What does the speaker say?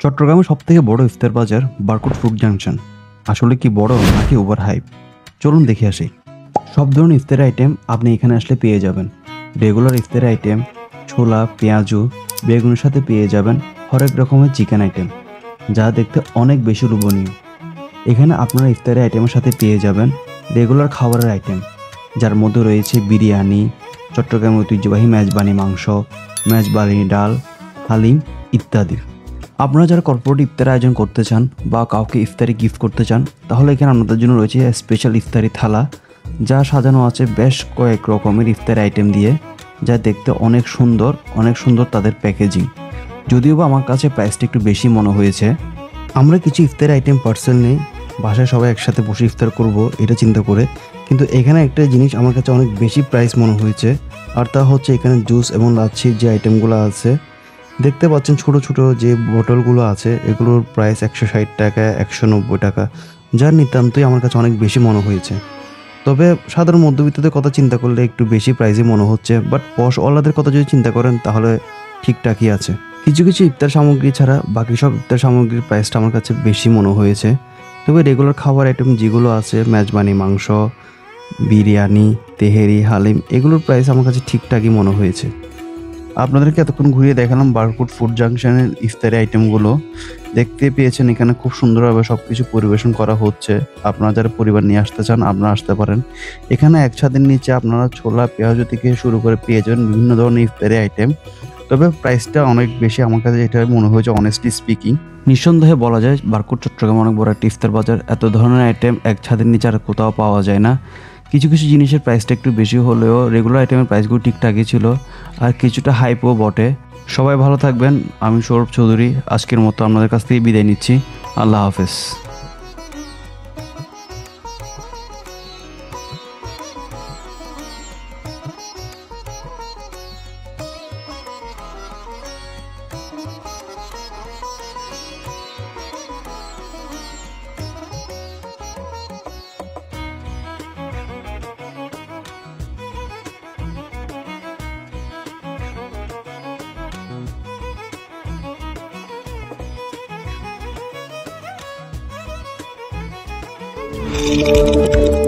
চট্টগ্রামের সবথেকে বড় ইফতার বাজার বারকোট ফুড জাংশন আসলে কি বড় নাকি ওভার হাইপ? চলুন দেখে আসি। সব ধরনের ইফতারি আইটেম আপনি এখানে আসলে পেয়ে যাবেন। রেগুলার ইফতারি আইটেম, ছোলা, পেঁয়াজু, বেগুনের সাথে পেয়ে যাবেন হরেক রকমের চিকেন আইটেম, যা দেখতে অনেক বেশি লোভনীয়। এখানে আপনারা ইফতারি আইটেমের সাথে পেয়ে যাবেন রেগুলার খাবারের আইটেম, যার মধ্যে রয়েছে বিরিয়ানি, চট্টগ্রামের ঐতিহ্যবাহী মেজবানি মাংস, মেজবানি ডাল, হালিম ইত্যাদি। আপনারা যারা কর্পোরেট ইফতারি আয়োজন করতে চান বা কাউকে ইফতারি গিফট করতে চান, তাহলে এখানে আপনাদের জন্য রয়েছে স্পেশাল ইফতারি থালা, যা সাজানো আছে বেশ কয়েক রকমের ইফতারি আইটেম দিয়ে, যা দেখতে অনেক সুন্দর তাদের প্যাকেজিং। যদিও বা আমার কাছে প্রাইসটা একটু বেশি মনে হয়েছে। আমরা কিছু ইফতারি আইটেম পার্সেল নেই, বাসায় সবাই একসাথে বসে ইফতার করব এটা চিন্তা করে, কিন্তু এখানে একটা জিনিস আমার কাছে অনেক বেশি প্রাইস মনে হয়েছে, আর তা হচ্ছে এখানে জুস এবং লাচ্ছির যে আইটেমগুলো আছে। দেখতে পাচ্ছেন ছোট ছোট যে বোতলগুলো আছে, এগুলোর প্রাইস 160 টাকা, 190 টাকা, যার নিতান্তই আমার কাছে অনেক বেশি মনে হয়েছে। তবে সাধারণ মধ্যবিত্তদের কথা চিন্তা করলে একটু বেশি প্রাইসই মনে হচ্ছে, বাট পশওয়ালাদের কথা যদি চিন্তা করেন তাহলে ঠিকঠাকই আছে। কিছু কিছু ইফতার সামগ্রী ছাড়া বাকি সব ইফতার সামগ্রীর প্রাইসটা আমার কাছে বেশি মনে হয়েছে। তবে রেগুলার খাবার আইটেম যেগুলো আছে, মেজবানি মাংস, বিরিয়ানি, তেহেরি, হালিম, এগুলোর প্রাইস আমার কাছে ঠিকঠাকই মনে হয়েছে। আপনাদেরকে এতক্ষণ ঘুরিয়ে দেখালাম বারকোট ফুড জাংশনের ইফতারি আইটেমগুলো। দেখতে পেয়েছেন এখানে খুব সুন্দরভাবে সব কিছু পরিবেশন করা হচ্ছে। আপনারা যারা পরিবার নিয়ে আসতে চান আপনারা আসতে পারেন। এখানে এক ছাদের নিচে আপনারা ছোলা, পেঁয়াজু থেকে শুরু করে পেয়ে যাবেন বিভিন্ন ধরনের ইফতারি আইটেম। তবে প্রাইসটা অনেক বেশি আমার কাছে এটা মনে হয়েছে, অনেস্টলি স্পিকিং। নিঃসন্দেহে বলা যায় বারকোট চট্টগ্রাম অনেক বড় একটা ইফতার বাজার। এত ধরনের আইটেম এক ছাদের নিচে আর কোথাও পাওয়া যায় না। কিছু কিছু জিনিসের প্রাইসটা একটু বেশি হলেও রেগুলার আইটেমের প্রাইসগুলো ঠিকঠাকই ছিল, আর কিছুটা হাইপও বটে। সবাই ভালো থাকবেন। আমি সৌরভ চৌধুরী আজকের মতো আপনাদের কাছ থেকে বিদায় নিচ্ছি। আল্লাহ হাফেজ। Thank you.